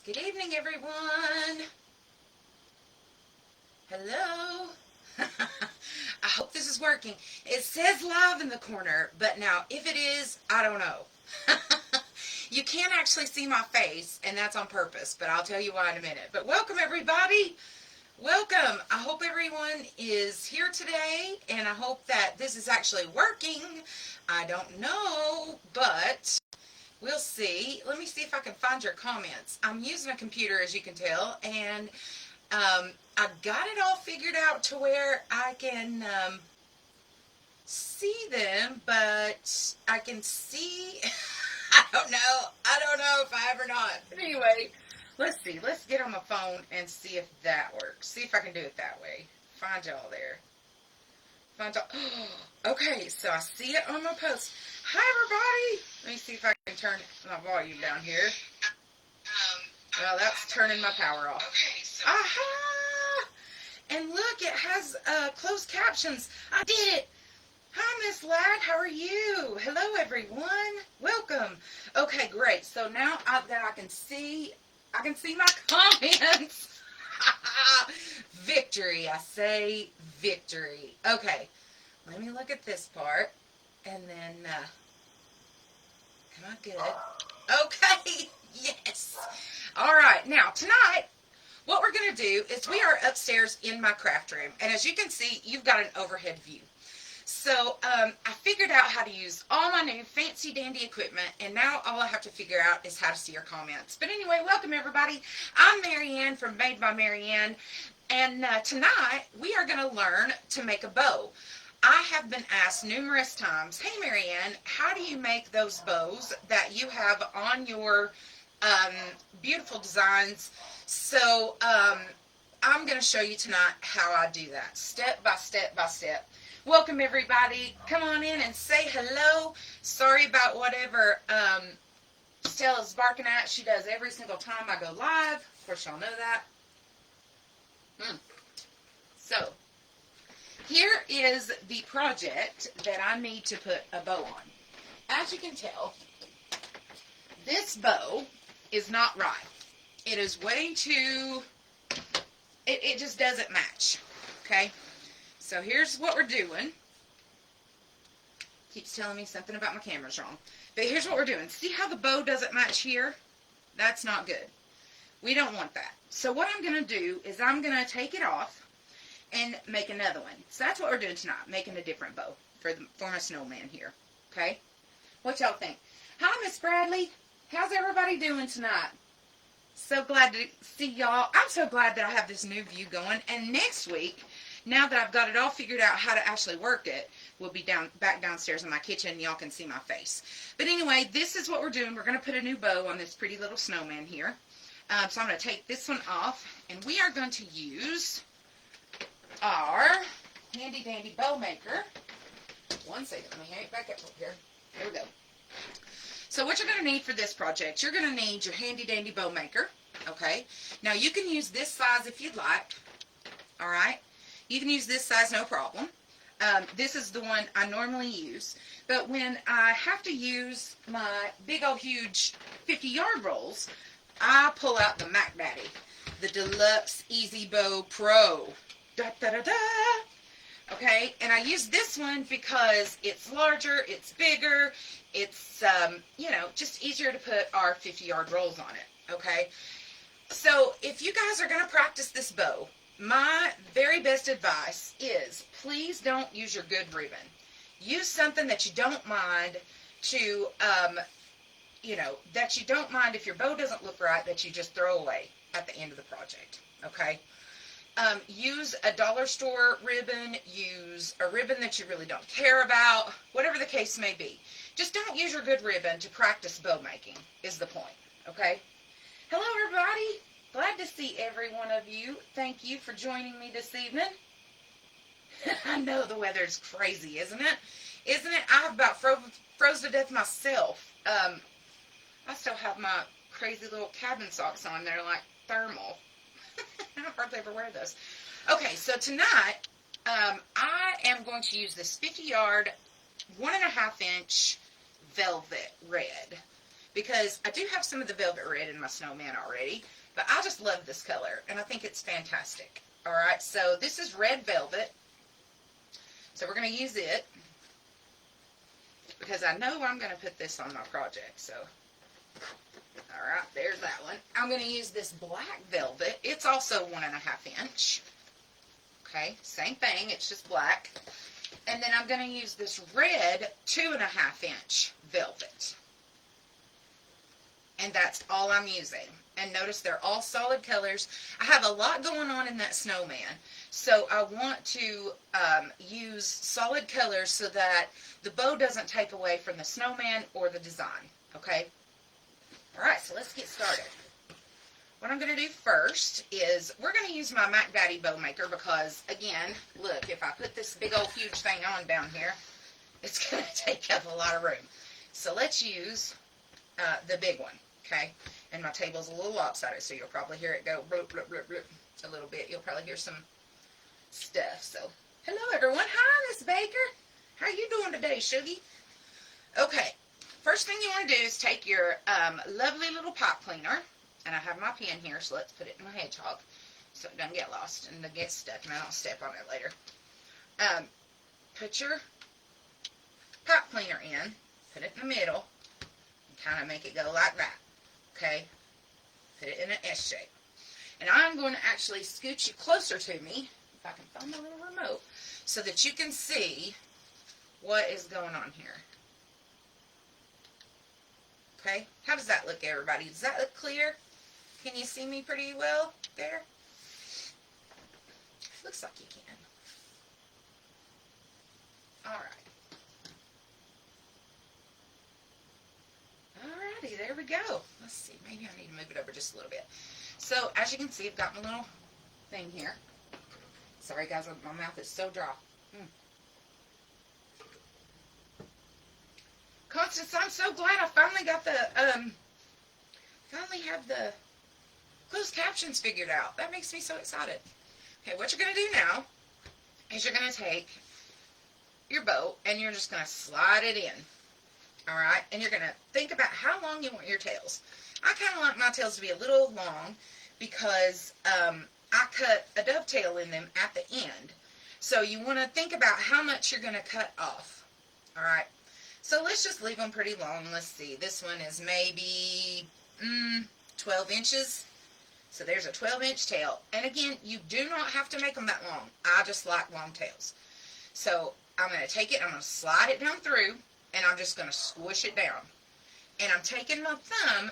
Good evening, everyone. Hello. I hope this is working. It says live in the corner, but now if it is, I don't know. You can't actually see my face, and that's on purpose, but I'll tell you why in a minute. But welcome, everybody. Welcome. I hope everyone is here today, and I hope that this is actually working. I don't know, but we'll see. Let me see if I can find your comments. I'm using a computer, as you can tell, and I got it all figured out to where I can see them, but I can see, I don't know if I ever not. But anyway, let's see. Let's get on my phone and see if that works. See if I can do it that way. Find y'all there. Find y'all. Okay, so I see it on my post. Hi, everybody. Let me see if I can turn my volume down here. Well, that's turning my power off. Okay, so aha! And look, it has closed captions. I did it. Hi, Miss Ladd. How are you? Hello, everyone. Welcome. Okay, great. So now that I can see my comments. Victory. I say victory. Okay. Let me look at this part. And then, am I good? Okay. Yes. All right. Now, tonight, what we're going to do is we are upstairs in my craft room. And as you can see, you've got an overhead view. So I figured out how to use all my new fancy dandy equipment, and now all I have to figure out is how to see your comments. But anyway, welcome everybody. I'm Marianne from Made by Marianne, and tonight we are going to learn to make a bow. I have been asked numerous times, hey Marianne, how do you make those bows that you have on your beautiful designs? So I'm going to show you tonight how I do that, step by step by step. Welcome, everybody. Come on in and say hello. Sorry about whatever Stella's barking at. She does every single time I go live. Of course, y'all know that. So, here is the project that I need to put a bow on. As you can tell, this bow is not right. It is way too... It just doesn't match. Okay? So here's what we're doing. Keeps telling me something about my camera's wrong. But here's what we're doing. See how the bow doesn't match here? That's not good. We don't want that. So what I'm going to do is I'm going to take it off and make another one. So that's what we're doing tonight, making a different bow for my snowman here. Okay? What y'all think? Hi, Miss Bradley. How's everybody doing tonight? So glad to see y'all. I'm so glad that I have this new view going. And next week, now that I've got it all figured out how to actually work it, we'll be back downstairs in my kitchen and y'all can see my face. But anyway, this is what we're doing. We're going to put a new bow on this pretty little snowman here. So I'm going to take this one off, and we are going to use our handy dandy Bowmaker. One second, let me hang it back up here. Here we go. So what you're going to need for this project, you're going to need your handy dandy Bowmaker. Okay. Now you can use this size if you'd like. All right. You can use this size, no problem. This is the one I normally use. But when I have to use my big old huge 50-yard rolls, I pull out the Mac Daddy, the Deluxe EZ Bow Pro. Da, da, da, da. Okay, and I use this one because it's larger, it's bigger, it's, just easier to put our 50-yard rolls on it. Okay, so if you guys are going to practice this bow, my very best advice is please don't use your good ribbon. Use something that you don't mind to, that you don't mind if your bow doesn't look right, that you just throw away at the end of the project, okay? Use a dollar store ribbon. Use a ribbon that you really don't care about, whatever the case may be. Just don't use your good ribbon to practice bow making is the point, okay? Hello, everybody. Glad to see every one of you. Thank you for joining me this evening. I know the weather's crazy, isn't it? Isn't it? I have about froze to death myself. I still have my crazy little cabin socks on. They're like thermal. I hardly ever wear those. Okay, so tonight I am going to use this 50-yard, 1.5-inch velvet red. because I do have some of the velvet red in my snowman already, but I just love this color, and I think it's fantastic. All right, so this is red velvet, so we're going to use it because I know I'm going to put this on my project. So, all right, there's that one. I'm going to use this black velvet. It's also 1.5 inch. Okay, same thing, it's just black. And then I'm going to use this red 2.5 inch velvet. And that's all I'm using. And notice they're all solid colors. I have a lot going on in that snowman. So I want to use solid colors so that the bow doesn't take away from the snowman or the design. Okay? Alright, so let's get started. What I'm going to do first is we're going to use my Made By Bowmaker because, again, look, if I put this big old huge thing on down here, it's going to take up a lot of room. So let's use the big one, okay? And my table's a little lopsided, so you'll probably hear it go bloop, bloop, bloop, bloop a little bit. You'll probably hear some stuff. So, hello, everyone. Hi, Miss Baker. How you doing today, Shuggy? Okay, first thing you want to do is take your lovely little pipe cleaner. And I have my pen here, so let's put it in my hedgehog so it doesn't get lost and get stuck and I don't step on it later. Put your pipe cleaner in, put it in the middle, and kind of make it go like that, okay? Put it in an S shape. And I'm going to actually scoot you closer to me, if I can find my little remote, so that you can see what is going on here. Okay, how does that look, everybody? Does that look clear? Can you see me pretty well there? Looks like you can. Alright. Alrighty, there we go. Let's see, maybe I need to move it over just a little bit. So, as you can see, I've got my little thing here. Sorry guys, my mouth is so dry. Constance, I'm so glad I finally got the, finally have the closed captions figured out. That makes me so excited. Okay, what you're going to do now is you're going to take your bow and you're just going to slide it in. Alright? And you're going to think about how long you want your tails. I kind of like my tails to be a little long because I cut a dovetail in them at the end. So you want to think about how much you're going to cut off. Alright? So let's just leave them pretty long. Let's see. This one is maybe 12 inches. So there's a 12-inch tail. And again, you do not have to make them that long. I just like long tails. So I'm going to take it, I'm going to slide it down through, and I'm just going to squish it down. And I'm taking my thumb,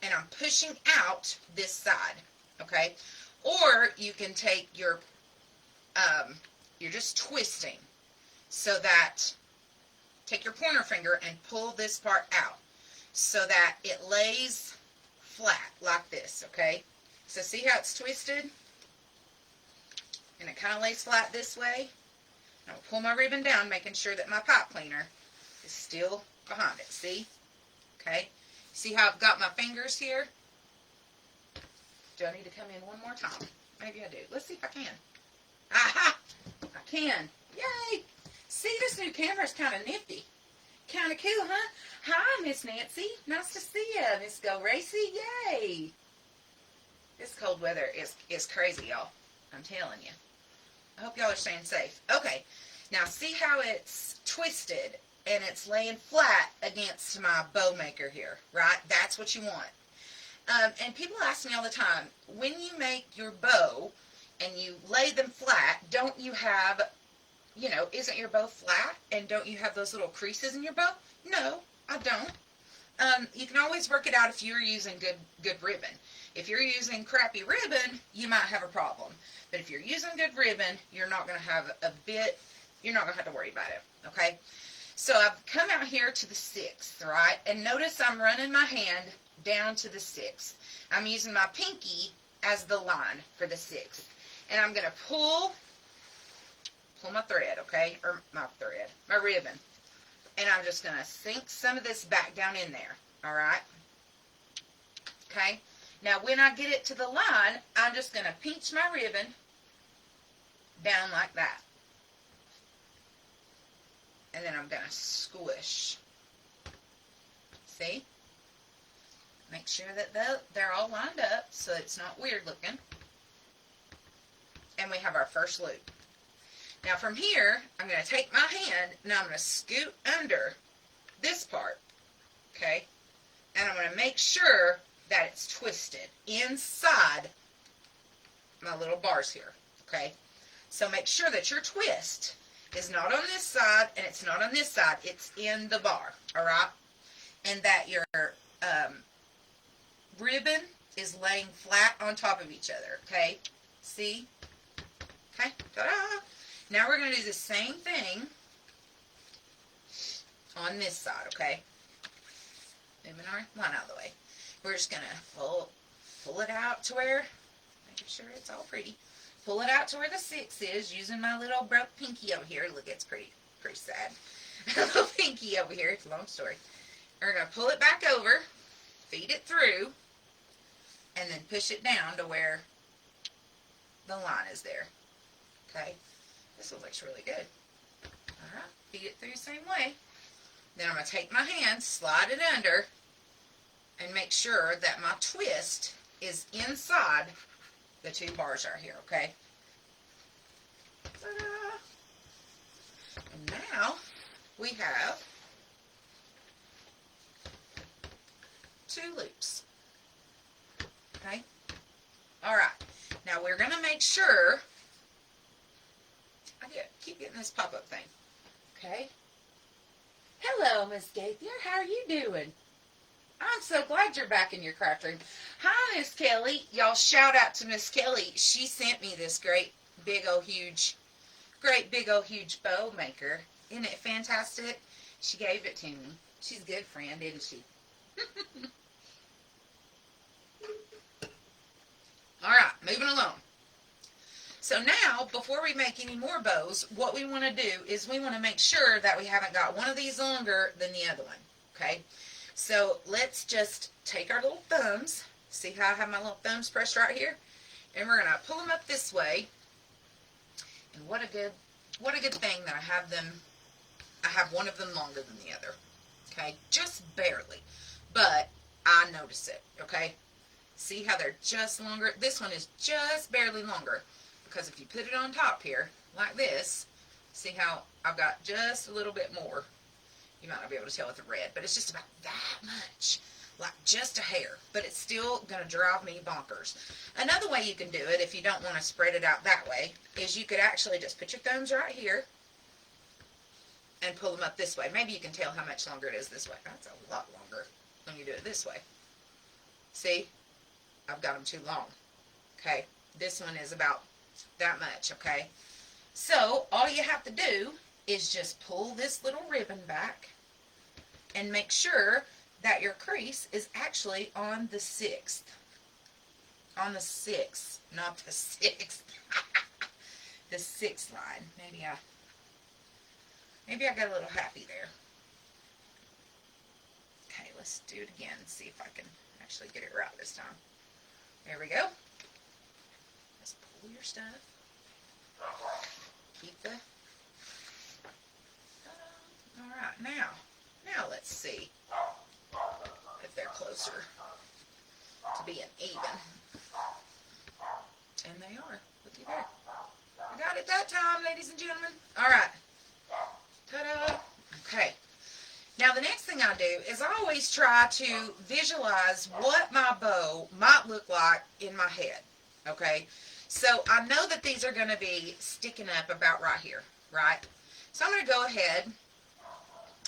and I'm pushing out this side. Okay? Or you can take your, you're just twisting so that, take your pointer finger and pull this part out so that it lays flat like this, okay? So see how it's twisted? And it kind of lays flat this way. I'll pull my ribbon down, making sure that my pipe cleaner is still behind it, see? Okay? See how I've got my fingers here? Do I need to come in one more time? Maybe I do. Let's see if I can. Aha! I can. Yay! See, this new camera is kind of nifty. Kind of cool, huh? Hi, Miss Nancy. Nice to see you, Miss Go Racy. Yay! This cold weather is crazy, y'all. I'm telling you. I hope y'all are staying safe. Okay. Now, see how it's twisted and it's laying flat against my bow maker here, right? That's what you want. And people ask me all the time, when you make your bow and you lay them flat, don't you have, you know, isn't your bow flat? And don't you have those little creases in your bow? No, I don't. You can always work it out if you're using good ribbon. If you're using crappy ribbon, you might have a problem. But if you're using good ribbon, you're not going to have you're not going to have to worry about it, okay? So I've come out here to the 6th, right? And notice I'm running my hand down to the 6th. I'm using my pinky as the line for the 6th. And I'm going to pull my thread, okay? Or my ribbon. And I'm just going to sink some of this back down in there, all right? Okay? Now, when I get it to the line, I'm just going to pinch my ribbon down like that. And then I'm going to squish. See? Make sure that they're all lined up so it's not weird looking. And we have our first loop. Now from here, I'm going to take my hand and I'm going to scoot under this part, okay? And I'm going to make sure that it's twisted inside my little bars here, okay? So make sure that your twist is not on this side and it's not on this side. It's in the bar, all right? And that your ribbon is laying flat on top of each other, okay? See? Okay, ta-da! Now we're going to do the same thing on this side, okay? Moving our line out of the way. We're just going to pull it out to where, making sure it's all pretty. Pull it out to where the 6 is, using my little broke pinky over here. Look, it's pretty sad. Little pinky over here. It's a long story. We're going to pull it back over, feed it through, and then push it down to where the line is there. Okay? This looks really good. Alright, feed it through the same way. Then I'm going to take my hand, slide it under, and make sure that my twist is inside the 2 bars are here, okay? Ta-da! And now we have 2 loops. Okay? Alright. Now we're going to make sure, I keep getting this pop-up thing. Okay? Hello, Miss Gaither. How are you doing? I'm so glad you're back in your craft room. Hi, Miss Kelly. Y'all shout out to Miss Kelly. She sent me this great big old huge bow maker. Isn't it fantastic? She gave it to me. She's a good friend, isn't she? Alright, moving along. So now, before we make any more bows, what we want to do is we want to make sure that we haven't got one of these longer than the other one. Okay? So let's just take our little thumbs. See how I have my little thumbs pressed right here? And we're going to pull them up this way. And what a good thing that I have one of them longer than the other. Okay? Just barely. But I notice it. Okay? See how they're just longer? This one is just barely longer. Because if you put it on top here, like this, see how I've got just a little bit more. You might not be able to tell with the red, but it's just about that much. Like just a hair. But it's still going to drive me bonkers. Another way you can do it, if you don't want to spread it out that way, is you could actually just put your thumbs right here and pull them up this way. Maybe you can tell how much longer it is this way. That's a lot longer when you do it this way. See? I've got them too long. Okay? This one is about that much, okay? So, all you have to do is just pull this little ribbon back and make sure that your crease is actually on the 6th. On the 6th, not the 6th. The 6th line. Maybe I got a little happy there. Okay, let's do it again and see if I can actually get it right this time. There we go. Just pull your stuff. Keep the... Alright, now let's see if they're closer to being even. And they are. Looky there. I got it that time, ladies and gentlemen. Alright. Ta-da. Okay. Now the next thing I do is I always try to visualize what my bow might look like in my head. Okay? So I know that these are going to be sticking up about right here. Right? So I'm going to go ahead.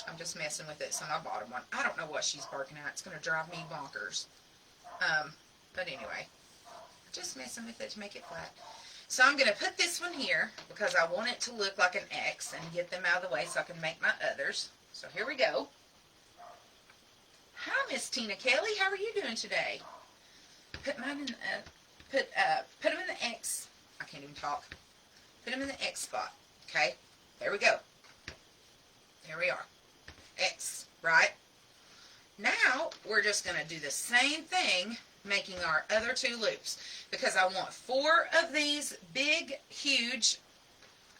I'm just messing with this on my bottom one. I don't know what she's barking at. It's going to drive me bonkers. But anyway. Just messing with it to make it flat. So I'm going to put this one here because I want it to look like an X and get them out of the way so I can make my others. So here we go. Hi, Miss Tina Kelly. How are you doing today? Put mine in put them in the X. I can't even talk. Put them in the X spot. Okay. There we go. There we are. X. Right. Now we're just going to do the same thing, making our other 2 loops because I want 4 of these big, huge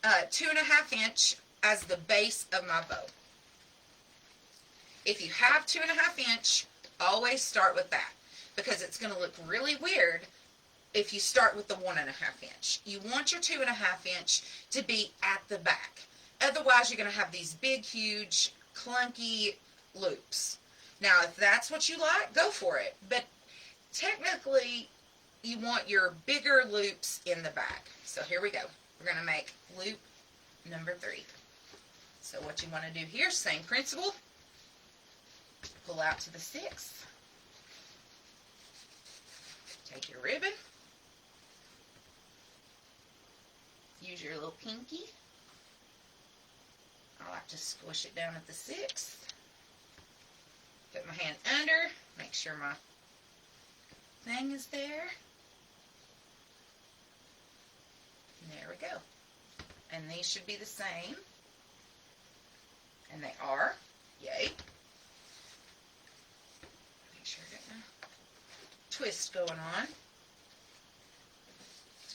2.5 inch as the base of my bow. If you have 2.5 inch, Always start with that, because it's going to look really weird if you start with the 1.5 inch. You want your 2.5 inch to be at the back. Otherwise, you're going to have these big, huge, clunky loops. Now, if that's what you like, go for it. But technically, you want your bigger loops in the back. So here we go. We're going to make loop number 3. So what you want to do here, same principle. Pull out to the 6. Take your ribbon. Use your little pinky. I like to squish it down at the 6. Put my hand under. Make sure my thing is there. And there we go. And these should be the same. And they are. Yay. Make sure I got my twist going on.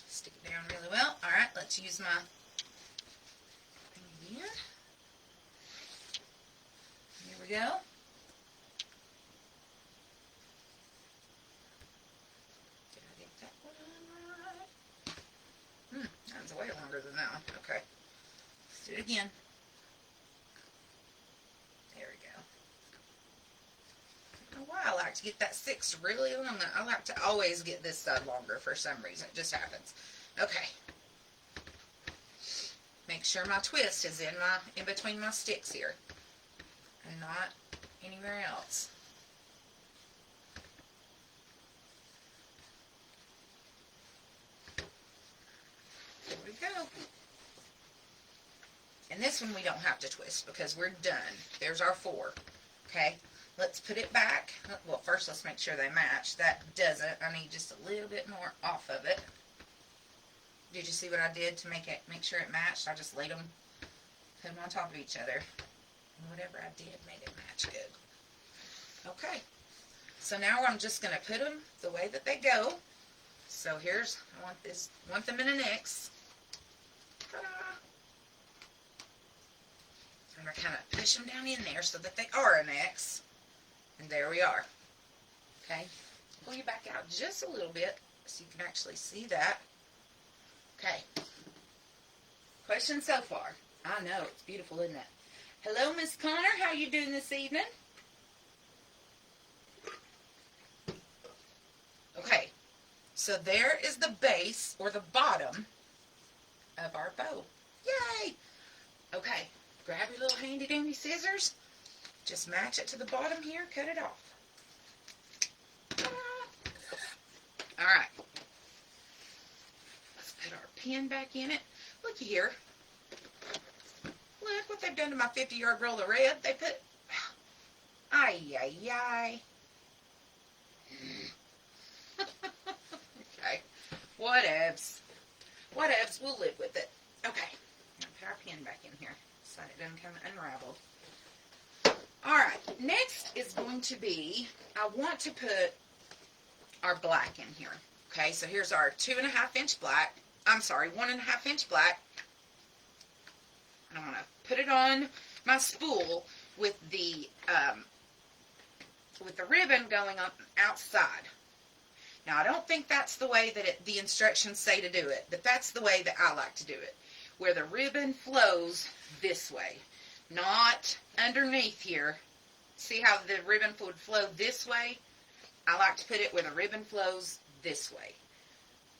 Stick it down really well. Alright, let's use my thing again. Here we go. Did I get that one right? That was way longer than that one. Okay. Let's do it again. There we go. I don't know why I like to get that 6 really long. I like to always get this side longer for some reason. It just happens. Okay. Make sure my twist is in between my sticks here and not anywhere else. There we go. And this one we don't have to twist because we're done. There's our 4. Okay, let's put it back. Well, first let's make sure they match. That doesn't. I need just a little bit more off of it. Did you see what I did to make sure it matched? I just laid them, put them on top of each other. And whatever I did made it match good. Okay, so now I'm just going to put them the way that they go. So here's, I want them in an X. I'm going to kind of push them down in there so that they are an X. And there we are. Okay, pull you back out just a little bit so you can actually see that. Okay. Question so far. I know, it's beautiful, isn't it? Hello, Miss Connor. How you doing this evening? Okay. So there is the base, or the bottom, of our bow. Yay! Okay. Grab your little handy-dandy scissors. Just match it to the bottom here. Cut it off. Alright. Put our pin back in it. Looky here. Look what they've done to my 50-yard roll of red. They put... Ay, ay, ay. Okay. Whatevs. Whatevs. We'll live with it. Okay. Now put our pin back in here so it doesn't come unraveled. Alright. Next is going to be... I want to put our black in here. Okay, so here's our 2.5 inch black. I'm sorry, 1.5 inch black. I'm going to put it on my spool with the ribbon going on outside. Now, I don't think that's the way that the instructions say to do it, but that's the way that I like to do it, where the ribbon flows this way, not underneath here. See how the ribbon would flow this way? I like to put it where the ribbon flows this way.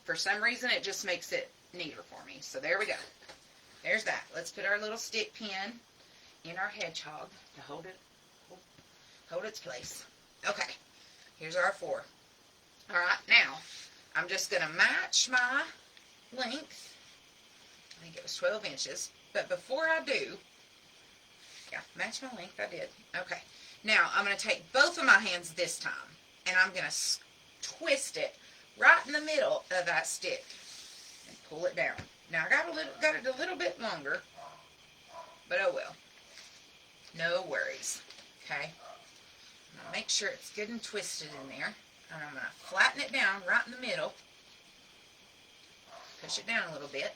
For some reason, it just makes it neater for me. So there we go. There's that. Let's put our little stick pin in our hedgehog to hold its place. Okay. Here's our 4. All right. Now, I'm just going to match my length. I think it was 12 inches. But before I do, yeah, match my length. I did. Okay. Now, I'm going to take both of my hands this time, and I'm going to twist it right in the middle of that stick and pull it down. Now I got it a little bit longer, but oh well. No worries. Okay. I'm gonna make sure it's good and twisted in there, and I'm gonna flatten it down right in the middle. Push it down a little bit,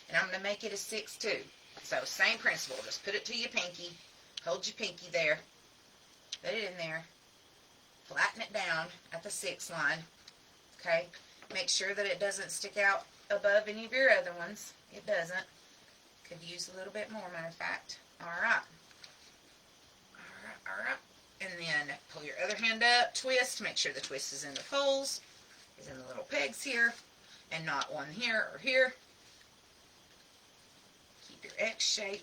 and I'm gonna make it a 6-2. So same principle. Just put it to your pinky. Hold your pinky there. Put it in there. flatten it down at the 6 line, okay? Make sure that it doesn't stick out above any of your other ones. It doesn't. Could use a little bit more, matter of fact. Alright. Alright. And then pull your other hand up, twist, make sure the twist is in the folds, is in the little pegs here, and not one here or here. Keep your X shape.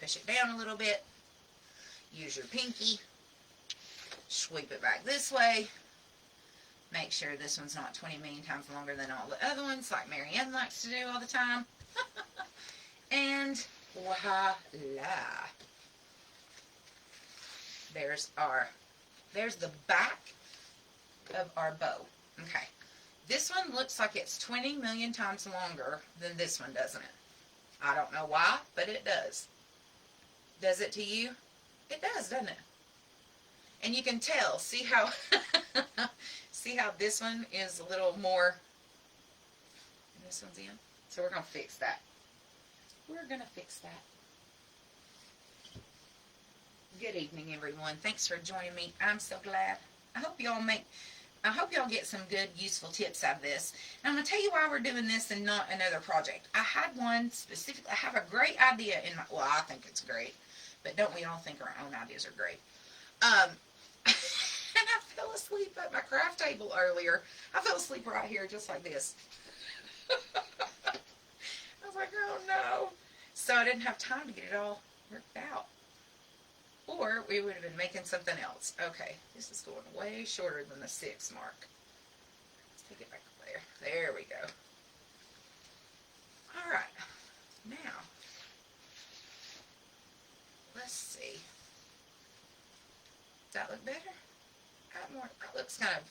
Push it down a little bit. Use your pinky. Sweep it back this way. Make sure this one's not 20 million times longer than all the other ones, like Marianne likes to do all the time. And voila. There's the back of our bow. Okay. This one looks like it's 20 million times longer than this one, doesn't it? I don't know why, but it does. Does it to you? It does, doesn't it? And you can tell, see how this one is a little more, and this one's in. So we're going to fix that. We're going to fix that. Good evening, everyone. Thanks for joining me. I'm so glad. I hope y'all get some good, useful tips out of this. And I'm going to tell you why we're doing this and not another project. I had one specifically. I have a great idea in my, well, I think it's great. But don't we all think our own ideas are great? And I fell asleep at my craft table earlier. I fell asleep right here just like this. I was like, oh no. So I didn't have time to get it all worked out. Or we would have been making something else. Okay, this is going way shorter than the 6 mark. Let's take it back there. There we go. All right. Now, let's see. Does that look better? That looks kind of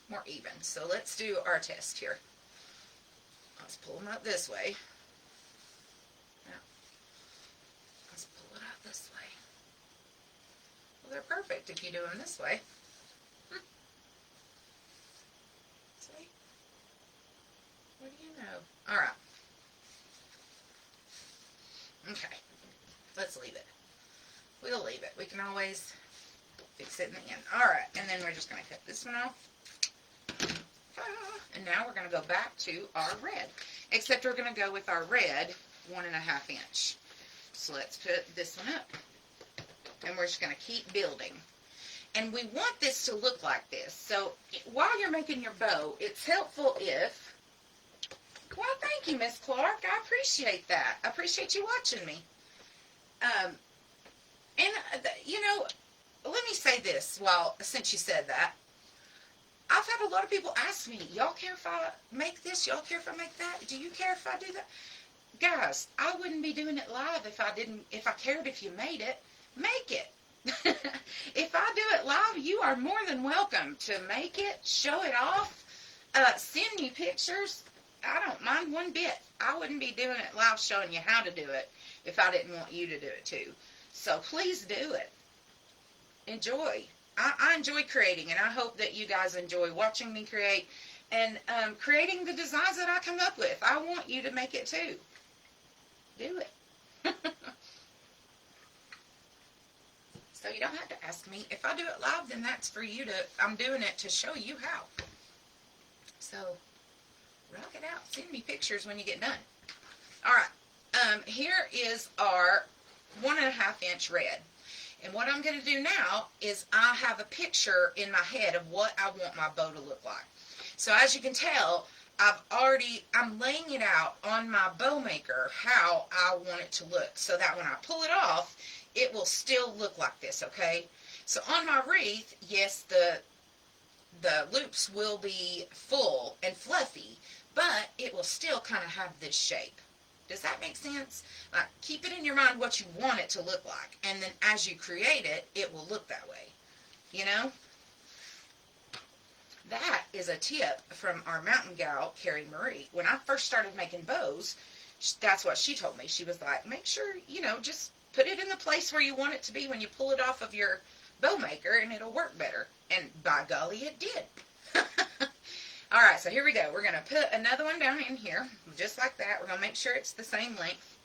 more even. So let's do our test here. Let's pull them up this way. Now, let's pull it out this way. Well, they're perfect if you do them this way. See? What do you know? All right. Okay. Let's leave it. We'll leave it. We can always fix it in the end. All right. And then we're just going to cut this one off. And now we're going to go back to our red. Except we're going to go with our red 1.5 inch. So let's put this one up. And we're just going to keep building. And we want this to look like this. So while you're making your bow, it's helpful if... Well, thank you, Miss Clark. I appreciate that. I appreciate you watching me. You know, let me say this since you said that. I've had a lot of people ask me, y'all care if I make this? Y'all care if I make that? Do you care if I do that? Guys, I wouldn't be doing it live if I cared if you made it. Make it. If I do it live, you are more than welcome to make it, show it off, send me pictures. I don't mind one bit. I wouldn't be doing it live showing you how to do it if I didn't want you to do it too. So please do it. Enjoy. I enjoy creating, and I hope that you guys enjoy watching me create and creating the designs that I come up with. I want you to make it too. Do it. So you don't have to ask me. If I do it live, then that's for you to, I'm doing it to show you how. So, rock it out. Send me pictures when you get done. Alright, here is our 1.5 inch red. And what I'm going to do now is I have a picture in my head of what I want my bow to look like. So as you can tell, I'm laying it out on my Bowmaker how I want it to look. So that when I pull it off, it will still look like this, okay? So on my wreath, yes, the loops will be full and fluffy, but it will still kind of have this shape. Does that make sense? Like, keep it in your mind what you want it to look like, and then as you create it, it will look that way, you know? That is a tip from our mountain gal, Carrie Marie. When I first started making bows, that's what she told me. She was like, make sure, you know, just put it in the place where you want it to be when you pull it off of your Bowmaker, and it'll work better. And by golly, it did. Alright, so here we go. We're going to put another one down in here, just like that. We're going to make sure it's the same length.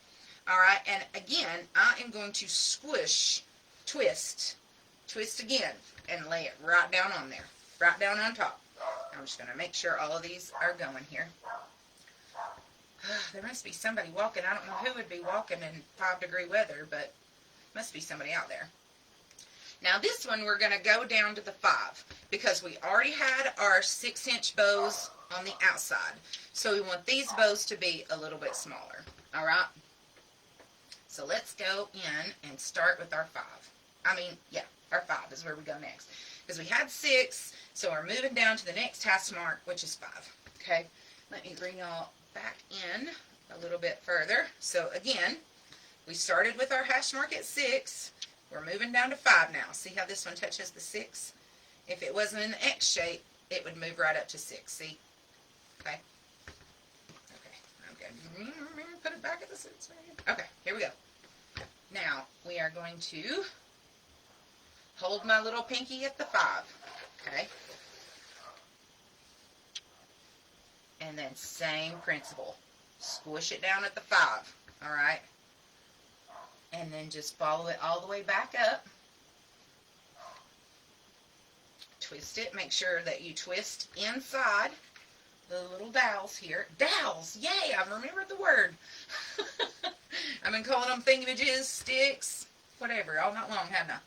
Alright, and again, I am going to twist twist again, and lay it right down on there, right down on top. I'm just going to make sure all of these are going here. There must be somebody walking. I don't know who would be walking in 5-degree weather, but must be somebody out there. Now this one we're going to go down to the 5 because we already had our 6-inch bows on the outside. So we want these bows to be a little bit smaller. All right. So let's go in and start with our 5. Our 5 is where we go next. Because we had 6, so we're moving down to the next hash mark, which is 5. Okay. Let me bring y'all back in a little bit further. So again, we started with our hash mark at 6. We're moving down to 5 now. See how this one touches the 6? If it wasn't in the X shape, it would move right up to 6. See? Okay. Okay. I'm going to put it back at the 6. Okay. Here we go. Now, we are going to hold my little pinky at the 5. Okay. And then same principle. Squish it down at the 5. All right. And then just follow it all the way back up. Twist it. Make sure that you twist inside the little dowels here. Dowels! Yay! I've remembered the word. I've been calling them thingamajigs, sticks, whatever, all night long, haven't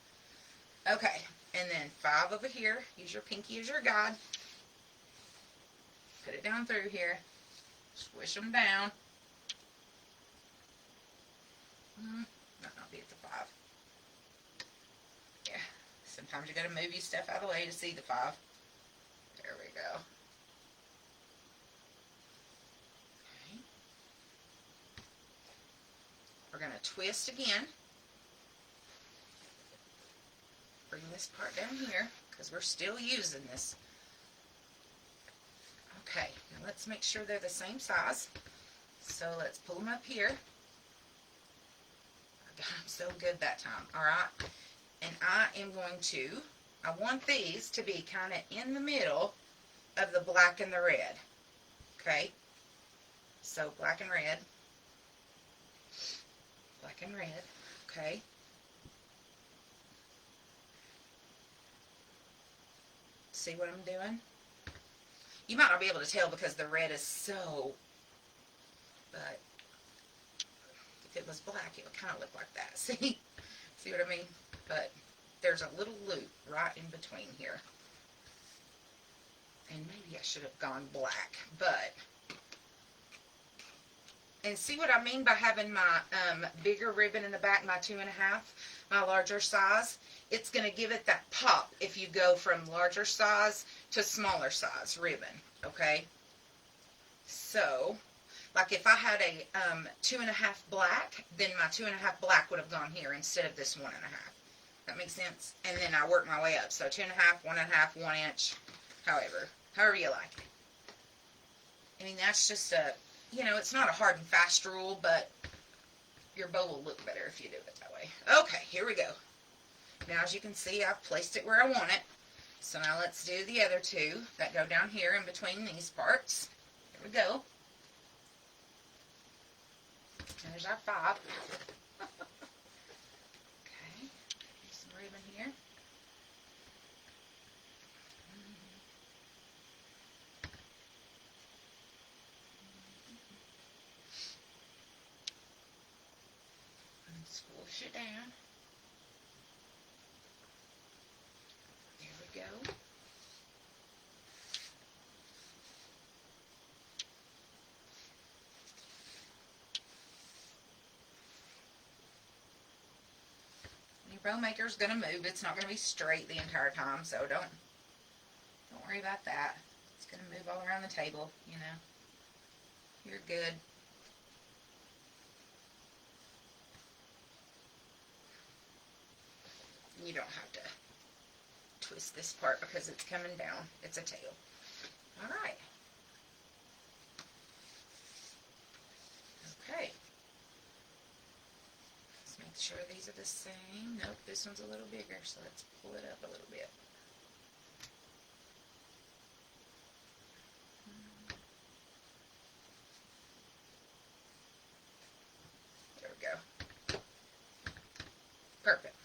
I? Okay. And then 5 over here. Use your pinky as your guide. Put it down through here. Squish them down. Might not be at the 5. Yeah. Sometimes you got to move your stuff out of the way to see the 5. There we go. Okay. We're going to twist again. Bring this part down here because we're still using this. Okay, now let's make sure they're the same size. So let's pull them up here. I got them so good that time. All right. And I am going to, I want these to be kind of in the middle of the black and the red. Okay. So black and red. Black and red. Okay. See what I'm doing? You might not be able to tell because the red is so, but if it was black, it would kind of look like that. See? See what I mean? But there's a little loop right in between here. And maybe I should have gone black, but, and see what I mean by having my bigger ribbon in the back, my 2.5, my larger size? It's going to give it that pop if you go from larger size to smaller size ribbon, okay? So, like if I had a 2.5 black, then my 2.5 black would have gone here instead of this 1.5. That makes sense? And then I work my way up. So 2.5, 1.5, 1 inch, however you like it. I mean, that's just a, you know, it's not a hard and fast rule, but your bow will look better if you do it that way. Okay, here we go. Now, as you can see, I've placed it where I want it. So now let's do the other 2 that go down here in between these parts. Here we go. And there's our 5. Okay, there's some ribbon here. And squish it down. There we go. Your Bowmaker's going to move. It's not going to be straight the entire time, so don't worry about that. It's going to move all around the table, you know. You're good. You don't have to twist this part because it's coming down. It's a tail. All right. Okay. Let's make sure these are the same. Nope, this one's a little bigger, so let's pull it up a little bit. There we go. Perfect.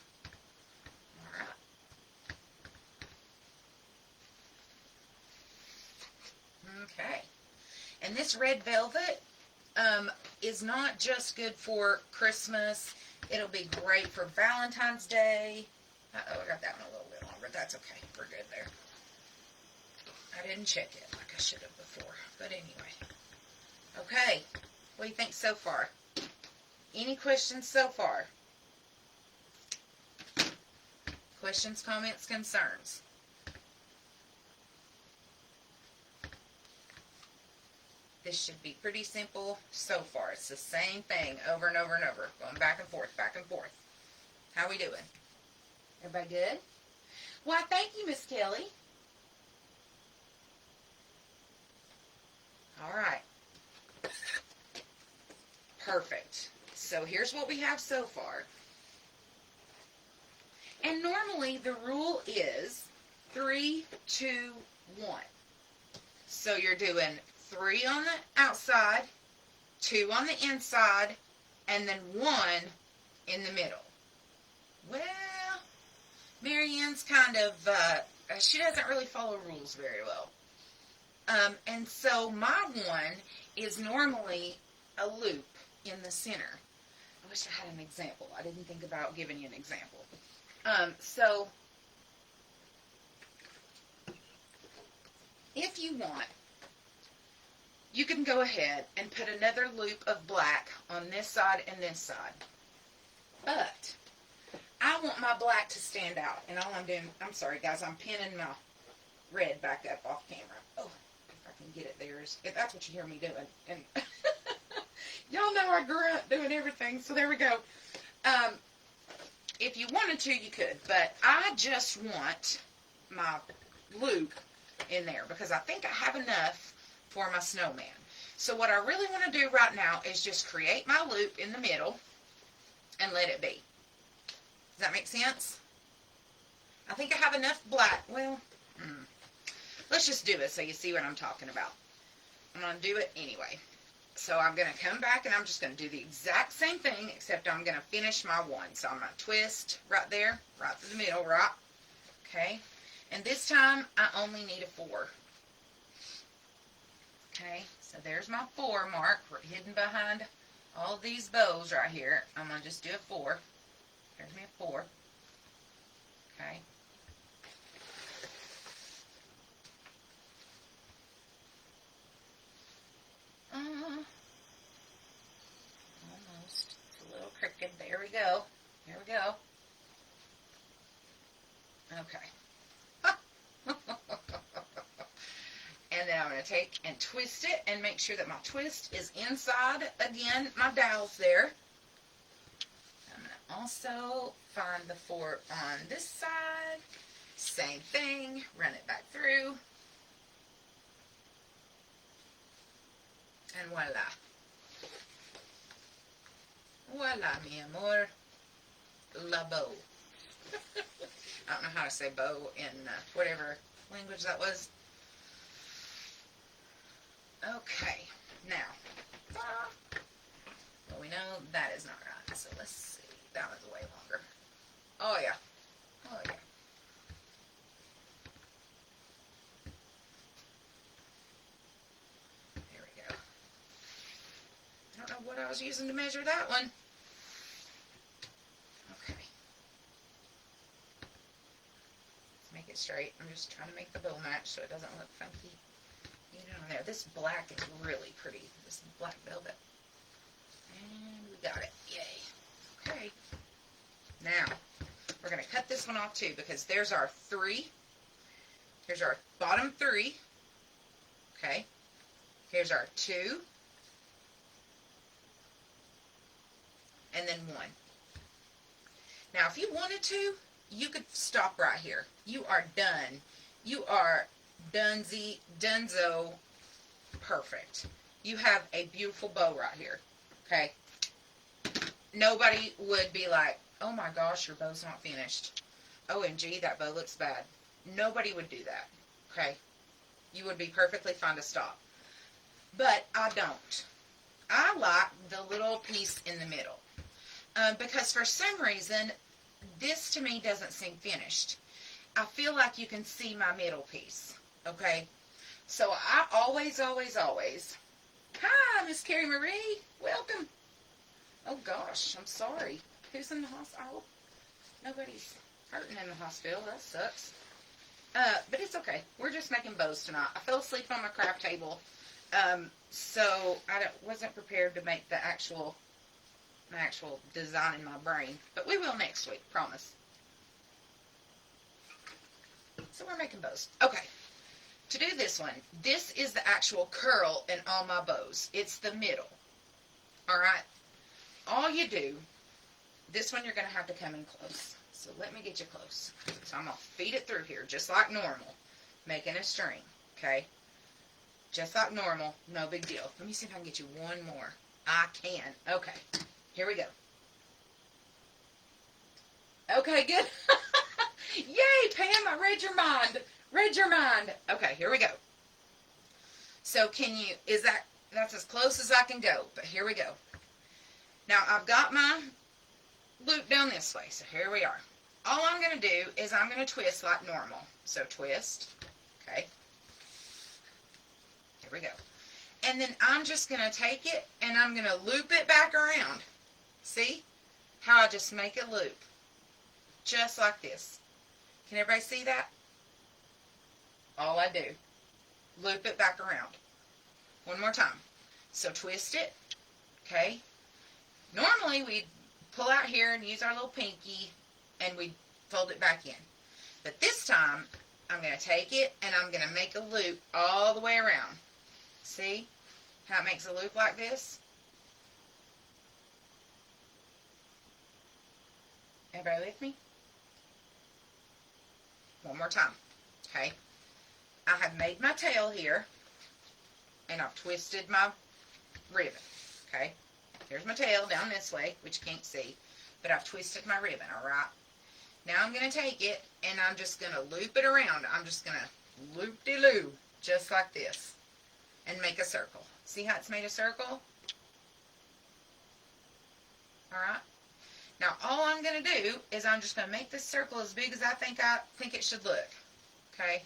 All right. Okay. And this red velvet is not just good for Christmas. It'll be great for Valentine's Day. Uh-oh, I got that one a little bit longer. That's okay. We're good there. I didn't check it like I should have before. But anyway. Okay. What do you think so far? Any questions so far? Questions, comments, concerns? This should be pretty simple so far. It's the same thing over and over and over. Going back and forth, back and forth. How we doing? Everybody good? Why, thank you, Miss Kelly. All right. Perfect. So here's what we have so far. And normally the rule is 3, 2, 1. So you're doing 3 on the outside, 2 on the inside, and then 1 in the middle. Well, Marianne's kind of, she doesn't really follow rules very well. And so my one is normally a loop in the center. I wish I had an example. I didn't think about giving you an example. So if you want, you can go ahead and put another loop of black on this side and this side. But I want my black to stand out. And all I'm doing, I'm sorry guys, I'm pinning my red back up off camera. Oh, if I can get it there. If that's what you hear me doing. And y'all know I grunt doing everything, so there we go. If you wanted to, you could. But I just want my loop in there because I think I have enough for my snowman. So what I really want to do right now is just create my loop in the middle and let it be. Does that make sense? I think I have enough black. Well, let's just do it so you see what I'm talking about. I'm going to do it anyway. So I'm going to come back and I'm just going to do the exact same thing, except I'm going to finish my one. So I'm going to twist right there, right through the middle, right? Okay. And this time I only need a 4. Okay. So there's my 4 mark hidden behind all these bows right here. I'm going to just do a 4. There's me a 4. Okay. Almost. It's a little crooked. There we go. There we go. Okay. And then I'm going to take and twist it and make sure that my twist is inside, again, my dowels there. I'm going to also find the 4 on this side. Same thing. Run it back through. And voila. Voila, mi amor. La bow. I don't know how to say bow in whatever language that was. Okay. Now. Well, we know that is not right. So let's see. That one's way longer. Oh, yeah. Oh, yeah. I don't know what I was using to measure that one. Okay. Let's make it straight. I'm just trying to make the bow match so it doesn't look funky. You know, there. This black is really pretty. This black velvet. And we got it. Yay. Okay. Now, we're going to cut this one off too because there's our 3. Here's our bottom 3. Okay. Here's our 2. And then 1. Now, if you wanted to, you could stop right here. You are done. You are dunzo, perfect. You have a beautiful bow right here, okay? Nobody would be like, oh my gosh, your bow's not finished. OMG, that bow looks bad. Nobody would do that, okay? You would be perfectly fine to stop. But I don't. I like the little piece in the middle. Because for some reason, this to me doesn't seem finished. I feel like you can see my middle piece, okay? So I always, hi, Miss Carrie Marie, welcome. Oh gosh, I'm sorry. Who's in the hospital? Nobody's hurting in the hospital. That sucks. But it's okay. We're just making bows tonight. I fell asleep on my craft table, so I wasn't prepared to make the actual design in my brain. But we will next week, promise. So we're making bows. Okay. To do this one, this is the actual curl in all my bows. It's the middle. Alright? All you do, this one you're going to have to come in close. So let me get you close. So I'm going to feed it through here, just like normal. Making a string, okay? Just like normal, no big deal. Let me see if I can get you one more. I can. Okay, here we go. Okay, good. Yay, Pam, I read your mind. Read your mind. Okay, here we go. So that's as close as I can go, but here we go. Now, I've got my loop down this way, so here we are. All I'm going to do is I'm going to twist like normal. So twist, okay. Here we go. And then I'm just going to take it and I'm going to loop it back around. See how I just make a loop? Just like this. Can everybody see that? All I do, loop it back around. One more time. So twist it, okay. Normally we'd pull out here and use our little pinky and we'd fold it back in. But this time, I'm going to take it and I'm going to make a loop all the way around. See how it makes a loop like this? Everybody with me? One more time, okay. I have made my tail here, and I've twisted my ribbon, okay? Here's my tail down this way, which you can't see, but I've twisted my ribbon, all right? Now I'm going to take it, and I'm just going to loop it around. I'm just going to loop-de-loo, just like this, and make a circle. See how it's made a circle? All right? Now, all I'm going to do is I'm just going to make this circle as big as I think it should look, okay?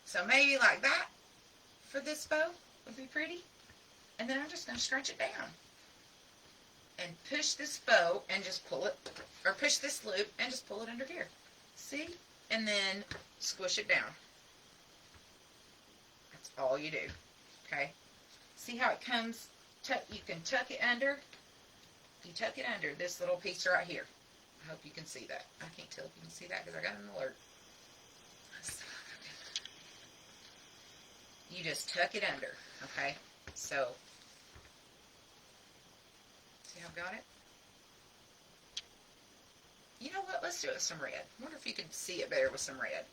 So maybe like that for this bow would be pretty. And then I'm just going to stretch it down. And push this bow and just pull it, or push this loop and just pull it under here. See? And then squish it down. That's all you do. Okay? See how it comes? You can tuck it under. You tuck it under this little piece right here. I hope you can see that. I can't tell if you can see that because I got an alert. You just tuck it under, okay? So, see how I've got it? You know what? Let's do it with some red. I wonder if you can see it better with some red.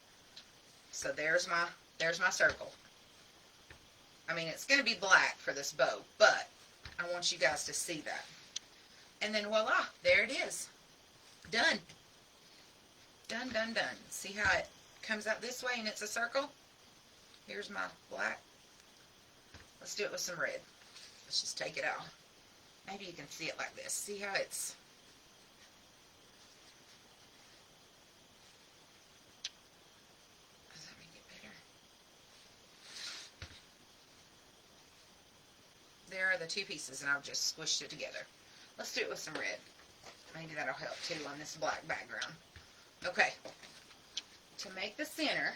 So there's my circle. I mean, it's going to be black for this bow, but I want you guys to see that. And then voila, there it is. Done. Done, done, done. See how it comes out this way and it's a circle? Here's my black. Let's do it with some red. Let's just take it out. Maybe you can see it like this. See how it's... Does that make it better? There are the two pieces, and I've just squished it together. Let's do it with some red. Maybe that'll help too on this black background. Okay. To make the center,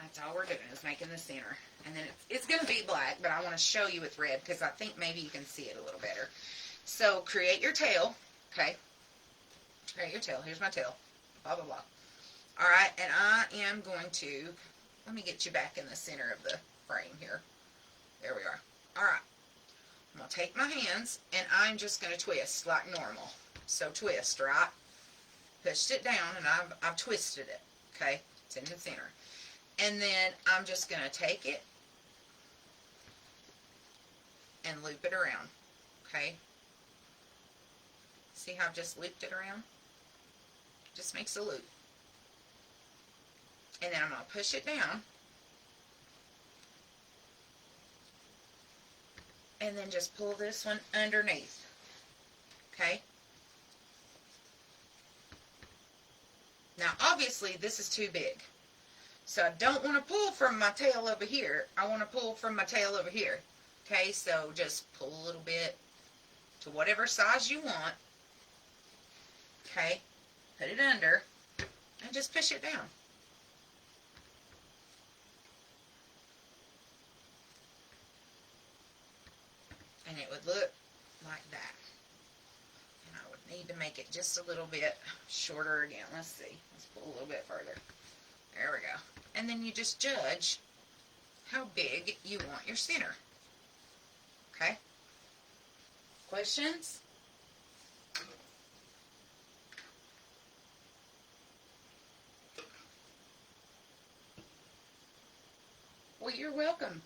that's all we're doing is making the center. And then it's going to be black, but I want to show you with red because I think maybe you can see it a little better. So create your tail. Okay. Create your tail. Here's my tail. Blah, blah, blah. All right. And I am going to, let me get you back in the center of the frame here. There we are. All right. I'm going to take my hands and I'm just going to twist like normal. So twist, right? Pushed it down and I've twisted it. Okay. It's in the center. And then I'm just going to take it and loop it around. Okay. See how I've just looped it around? Just makes a loop. And then I'm going to push it down. And then just pull this one underneath. Okay? Now, obviously, this is too big. So I don't want to pull from my tail over here. I want to pull from my tail over here. Okay, so just pull a little bit to whatever size you want. Okay, put it under and just push it down. And it would look like that. And I would need to make it just a little bit shorter again. Let's see. Let's pull a little bit further. There we go. And then you just judge how big you want your center. Okay? Questions? Well, you're welcome.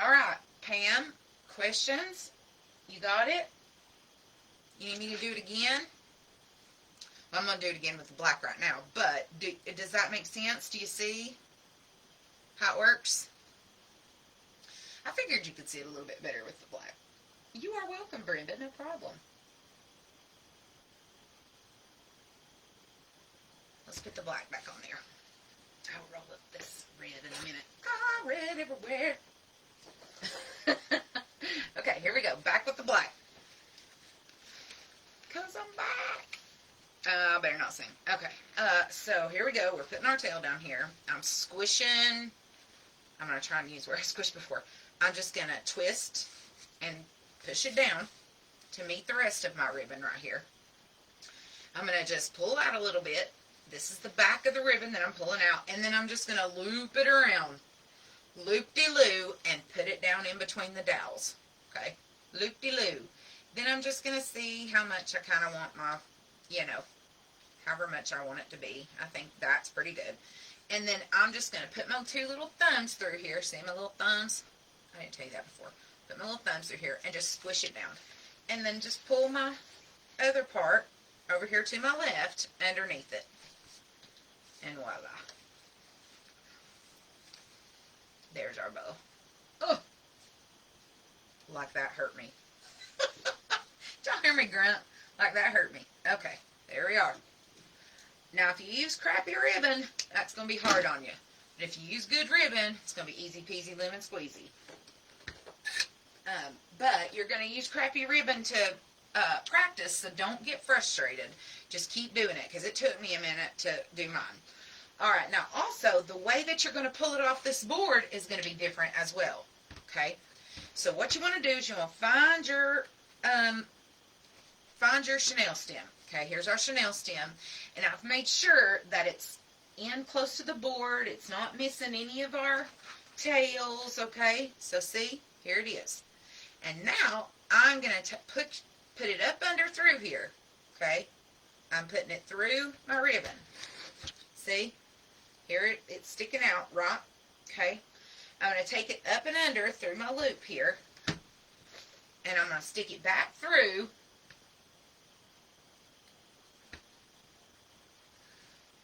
All right, Pam, questions? You got it? You need me to do it again? I'm going to do it again with the black right now, but does that make sense? Do you see how it works? I figured you could see it a little bit better with the black. You are welcome, Brenda, no problem. Let's put the black back on there. I'll roll up this red in a minute. Ah, red everywhere. Okay, here we go. Back with the black. 'Cause I'm back. I better not sing. Okay, so here we go. We're putting our tail down here. I'm squishing. I'm going to try and use where I squished before. I'm just going to twist and push it down to meet the rest of my ribbon right here. I'm going to just pull out a little bit. This is the back of the ribbon that I'm pulling out. And then I'm just going to loop it around. Loop-de-loo and put it down in between the dowels. Okay, loop-de-loo. Then I'm just going to see how much I kind of want my, you know, however much I want it to be. I think that's pretty good. And then I'm just going to put my two little thumbs through here. See my little thumbs? I didn't tell you that before. Put my little thumbs through here and just squish it down. And then just pull my other part over here to my left underneath it. And voila. There's our bow. Oh! Like that hurt me. Did y'all hear me grunt? Like that hurt me. Okay, there we are. Now, if you use crappy ribbon, that's going to be hard on you. But if you use good ribbon, it's going to be easy peasy lemon squeezy. But you're going to use crappy ribbon to practice, so don't get frustrated. Just keep doing it, because it took me a minute to do mine. All right, now also, the way that you're going to pull it off this board is going to be different as well. Okay? So what you want to do is you want to find your chenille stem. Okay, here's our chenille stem, and I've made sure that it's in close to the board. It's not missing any of our tails, okay? So see, here it is. And now I'm going to put it up under through here, okay? I'm putting it through my ribbon. See? Here it's sticking out, right? Okay? I'm going to take it up and under through my loop here, and I'm going to stick it back through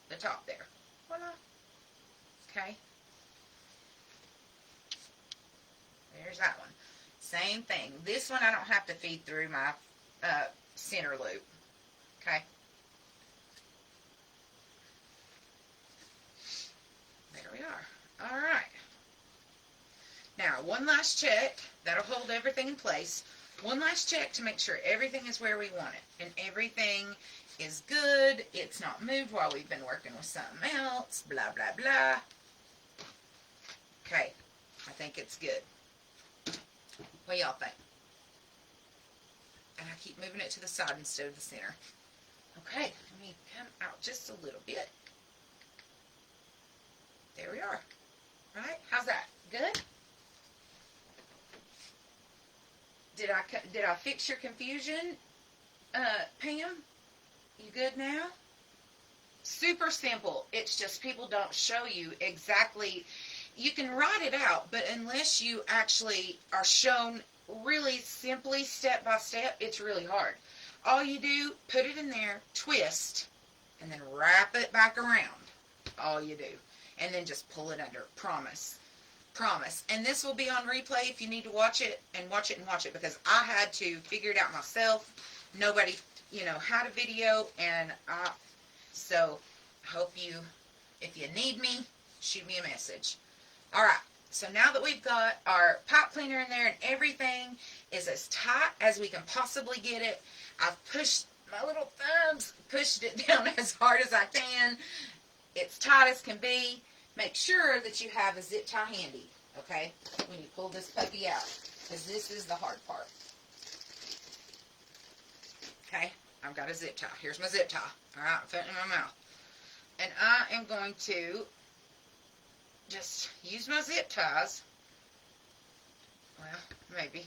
the top there. Voila. Okay. There's that one. Same thing. This one I don't have to feed through my center loop. Okay. There we are. All right. Now, one last check. That'll hold everything in place. One last check to make sure everything is where we want it. And everything is good. It's not moved while we've been working with something else. Blah, blah, blah. Okay. I think it's good. What do y'all think? And I keep moving it to the side instead of the center. Okay. Let me come out just a little bit. There we are. Right? How's that? Good? Did I fix your confusion, Pam? You good now? Super simple. It's just people don't show you exactly. You can write it out, but unless you actually are shown really simply step by step, it's really hard. All you do, put it in there, twist, and then wrap it back around. All you do. And then just pull it under. Promise. Promise. And this will be on replay if you need to watch it and watch it and watch it, because I had to figure it out myself. Nobody, had a video, and so hope you, if you need me, shoot me a message. All right. So now that we've got our pipe cleaner in there and everything is as tight as we can possibly get it, I've pushed my little thumbs, pushed it down as hard as I can. It's tight as can be. Make sure that you have a zip tie handy, okay, when you pull this puppy out, because this is the hard part. Okay, I've got a zip tie. Here's my zip tie. All right, I'm putting it in my mouth. And I am going to just use my zip ties, well, maybe,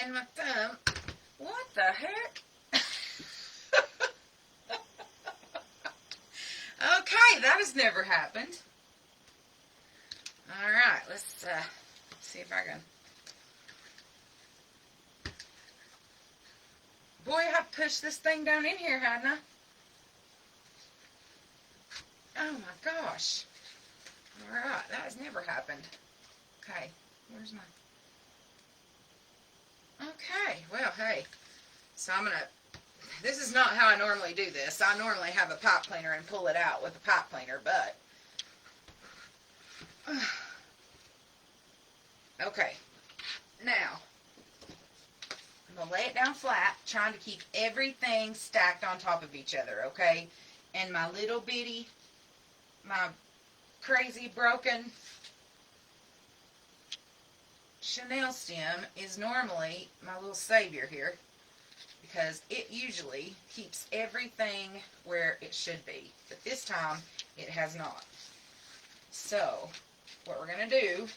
and my thumb. What the heck? Okay, that has never happened. All right, let's see if I can. Boy, I pushed this thing down in here, hadn't I? Oh my gosh. All right, that has never happened. Okay, where's my... Okay, well, hey. So I'm going to... This is not how I normally do this. I normally have a pipe cleaner and pull it out with a pipe cleaner, but... Okay. Now, I'm going to lay it down flat, trying to keep everything stacked on top of each other, okay? And my little bitty, my crazy broken Chanel stem is normally my little savior here, because it usually keeps everything where it should be. But this time, it has not. So, what we're going to do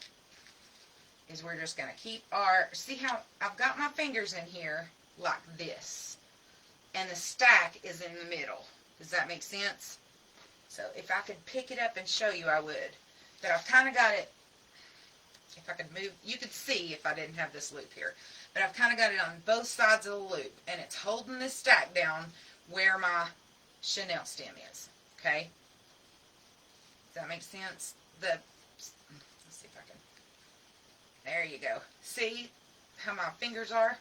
is we're just going to keep our... See how I've got my fingers in here like this. And the stack is in the middle. Does that make sense? So, if I could pick it up and show you, I would. But I've kind of got it... If I could move... You could see if I didn't have this loop here. But I've kind of got it on both sides of the loop. And it's holding this stack down where my Chanel stem is. Okay? Does that make sense? Let's see if I can... There you go. See how my fingers are?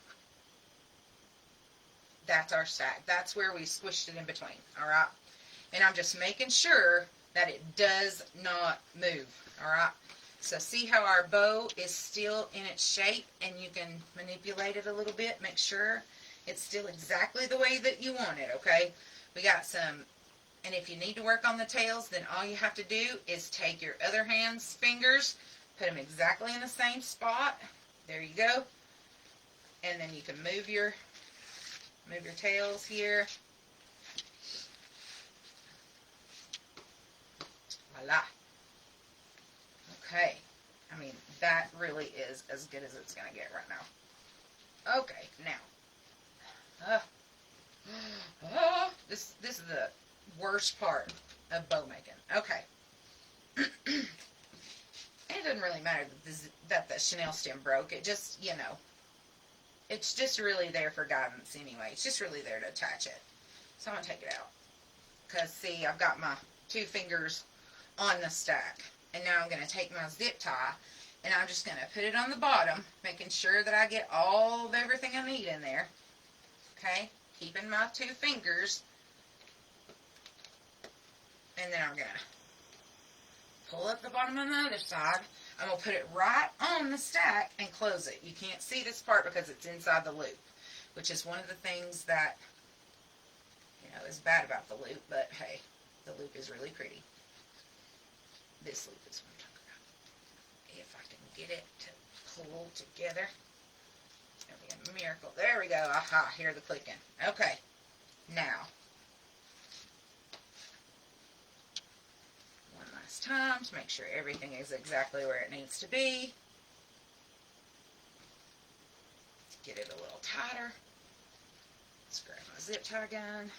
That's our stack. That's where we squished it in between. Alright? And I'm just making sure that it does not move. Alright? So see how our bow is still in its shape, and you can manipulate it a little bit, make sure it's still exactly the way that you want it, okay? We got some, and if you need to work on the tails, then all you have to do is take your other hand's fingers, put them exactly in the same spot. There you go. And then you can move your tails here. Voila. Okay, I mean, that really is as good as it's going to get right now. Okay, now, this is the worst part of bow making. Okay, it doesn't really matter that the Chanel stem broke. It just, you know, it's just really there for guidance anyway. It's just really there to attach it. So I'm going to take it out. Because, see, I've got my two fingers on the stack. And now I'm going to take my zip tie, and I'm just going to put it on the bottom, making sure that I get all of everything I need in there. Okay? Keeping my two fingers. And then I'm going to pull up the bottom on the other side. I'm going to put it right on the stack and close it. You can't see this part because it's inside the loop, which is one of the things that, you know, is bad about the loop. But, hey, the loop is really pretty. This loop is what I'm talking about. If I can get it to pull together. It'll be a miracle. There we go. Aha, hear the clicking. Okay. Now. One last time to make sure everything is exactly where it needs to be. Get it a little tighter. Let's grab my zip tie gun.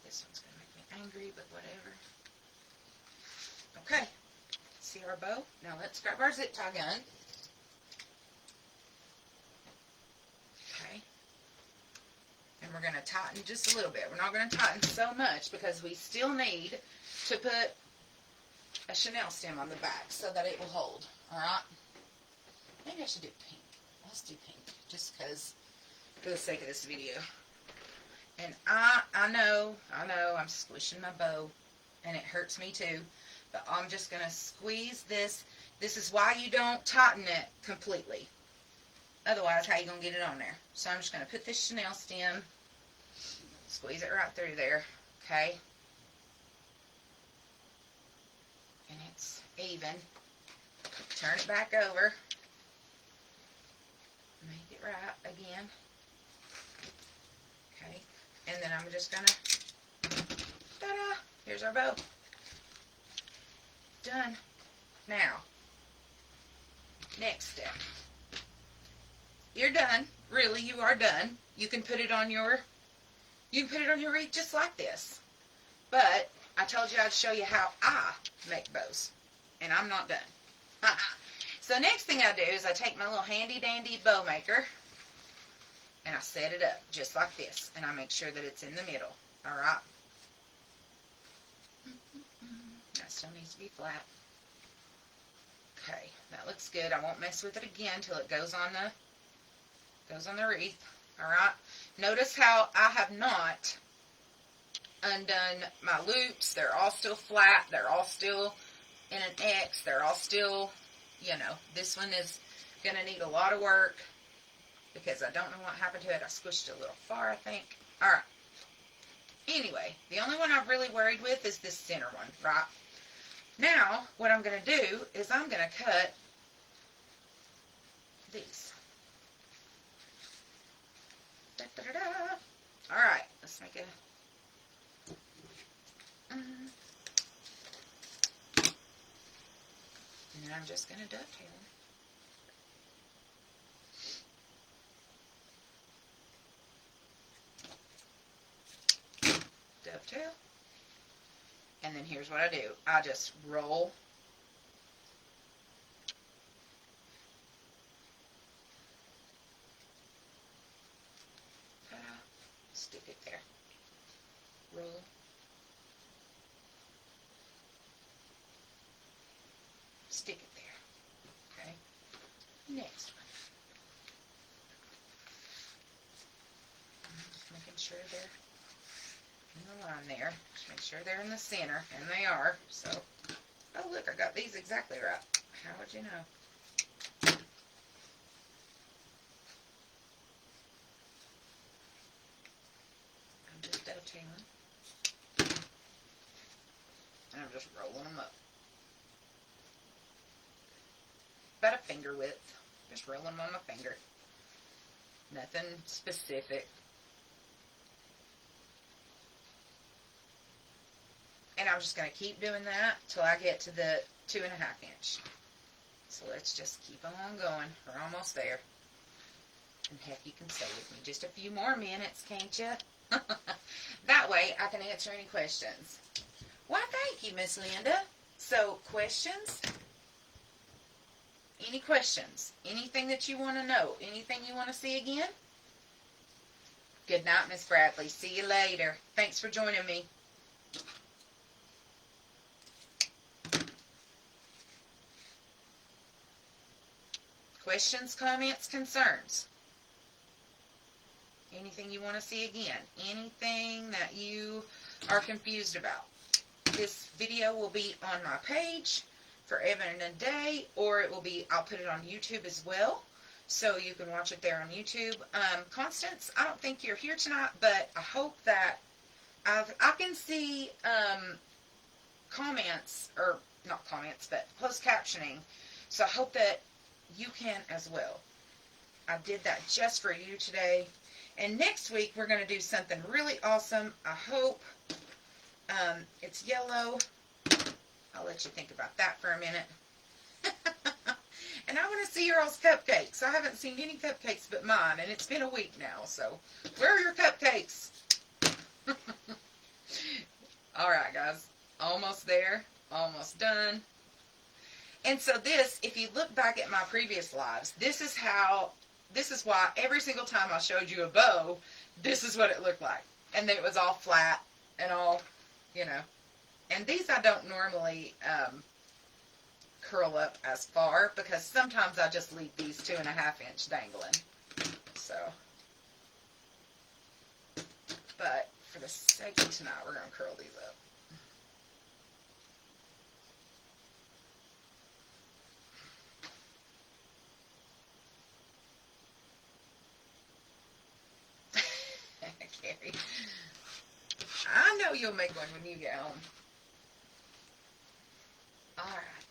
This one's going to make me angry, but whatever. Okay. See our bow? Now let's grab our zip tie gun. Okay. And we're going to tighten just a little bit. We're not going to tighten so much because we still need to put a Chanel stem on the back so that it will hold. Alright? Maybe I should do pink. Let's do pink. Just because, for the sake of this video. And I know, I'm squishing my bow, and it hurts me too, but I'm just going to squeeze this. This is why you don't tighten it completely. Otherwise, how you going to get it on there? So I'm just going to put this chenille stem, squeeze it right through there, okay? And it's even. Turn it back over. Make it right again. Okay. And then I'm just going to, ta-da, here's our bow. Done. Now, next step. You're done. Really, you are done. You can put it on your wreath just like this. But I told you I'd show you how I make bows. And I'm not done. So next thing I do is I take my little handy dandy bow maker and I set it up just like this. And I make sure that it's in the middle. Alright? That still needs to be flat. Okay, that looks good. I won't mess with it again until it goes on the wreath. Alright? Notice how I have not undone my loops. They're all still flat. They're all still in an X. They're all still, this one is going to need a lot of work because I don't know what happened to it. I squished it a little far, I think. Alright. Anyway, the only one I'm really worried with is this center one, right? Now, what I'm going to do is I'm going to cut these. Alright, let's make it. And then I'm just going to dovetail. Dovetail. And then here's what I do. I just roll. Stick it there. Roll. Stick it there. Okay. Next one. I'm just making sure they're in the line there. Just make sure they're in the center, and they are. So, oh look, I got these exactly right. How would you know? I'm just dovetailing, and I'm just rolling them up. About a finger width. Just rolling them on my finger. Nothing specific. And I'm just going to keep doing that till I get to the 2.5 inch. So let's just keep on going. We're almost there. And heck, you can stay with me just a few more minutes, can't you? That way I can answer any questions. Why, thank you, Miss Linda. So, questions? Any questions? Anything that you want to know? Anything you want to see again? Good night, Miss Bradley. See you later. Thanks for joining me. Questions, comments, concerns? Anything you want to see again? Anything that you are confused about? This video will be on my page for Evan and Day, or it will be, I'll put it on YouTube as well, so you can watch it there on YouTube. Constance, I don't think you're here tonight, but I hope that I can see comments, or not comments, but closed captioning, so I hope that you can as well. I did that just for you today, and next week we're going to do something really awesome. I hope it's yellow. I'll let you think about that for a minute. And I want to see your all's cupcakes. I haven't seen any cupcakes but mine, and it's been a week now, so where are your cupcakes? Alright, guys. Almost there. Almost done. And so this, if you look back at my previous lives, this is why every single time I showed you a bow, this is what it looked like. And then it was all flat and all, And these I don't normally curl up as far, because sometimes I just leave these 2.5 inch dangling. So, But for the sake of tonight, we're going to curl these up. Carrie, I know you'll make one when you get home. All right.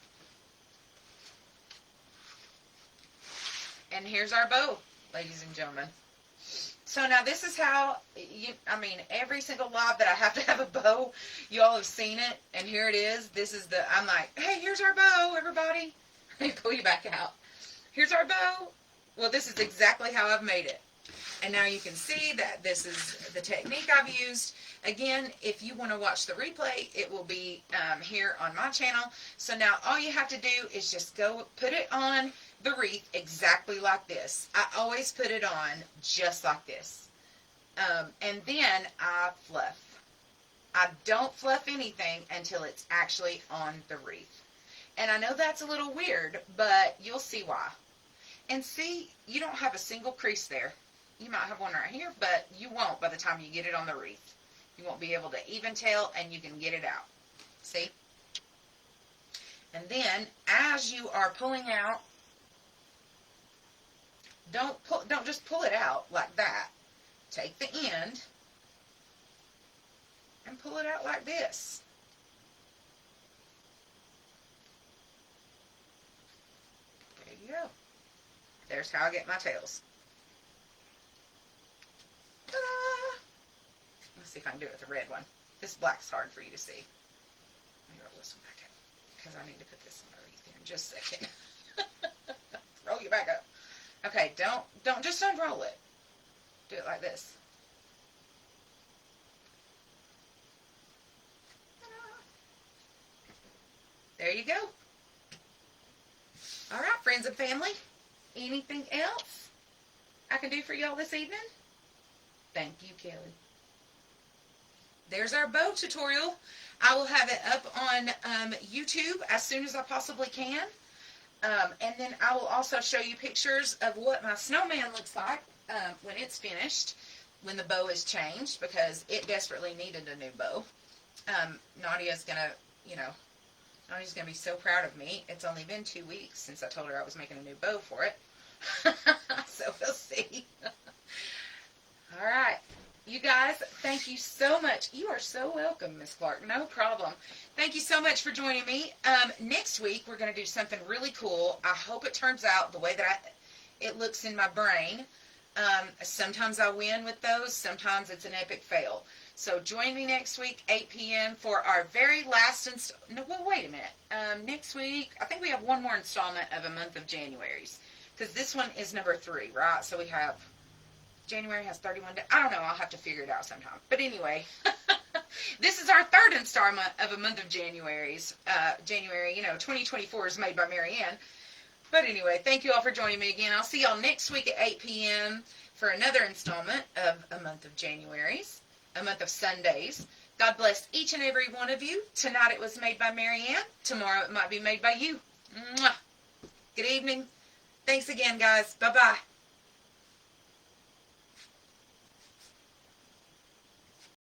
And here's our bow, ladies and gentlemen. So now this is how, every single live that I have to have a bow, you all have seen it, and here it is. This is I'm like, hey, here's our bow, everybody. Let me pull you back out. Here's our bow. Well, this is exactly how I've made it. And now you can see that this is the technique I've used. Again, if you want to watch the replay, it will be here on my channel. So now all you have to do is just go put it on the wreath exactly like this. I always put it on just like this. And then I fluff. I don't fluff anything until it's actually on the wreath. And I know that's a little weird, but you'll see why. And see, you don't have a single crease there. You might have one right here, but you won't by the time you get it on the wreath. You won't be able to even tell, and you can get it out. See? And then, as you are pulling out, don't just pull it out like that. Take the end and pull it out like this. There you go. There's how I get my tails. Ta-da! Let's see if I can do it with the red one. This black's hard for you to see. Let me roll this one back up because I need to put this on the wreath here in just a second. Roll you back up. Okay, don't just unroll it. Do it like this. Ta-da! There you go. All right, friends and family. Anything else I can do for y'all this evening? Thank you, Kelly. There's our bow tutorial. I will have it up on YouTube as soon as I possibly can. And then I will also show you pictures of what my snowman looks like when it's finished, when the bow is changed, because it desperately needed a new bow. Nadia's going to, Nadia's going to be so proud of me. It's only been 2 weeks since I told her I was making a new bow for it. So we'll see. All right. You guys, thank you so much. You are so welcome, Miss Clark. No problem. Thank you so much for joining me. Next week, we're going to do something really cool. I hope it turns out the way that it looks in my brain. Sometimes I win with those. Sometimes it's an epic fail. So join me next week, 8 p.m. for our very last wait a minute. Next week, I think we have one more installment of a month of January's. Because this one is number 3, right? So we have... January has 31 days. I don't know. I'll have to figure it out sometime. But anyway, this is our 3rd installment of a month of January's. January, 2024 is Made by Marianne. But anyway, thank you all for joining me again. I'll see y'all next week at 8 p.m. for another installment of a month of January's, a month of Sundays. God bless each and every one of you. Tonight it was Made by Marianne. Tomorrow it might be made by you. Mwah. Good evening. Thanks again, guys. Bye-bye.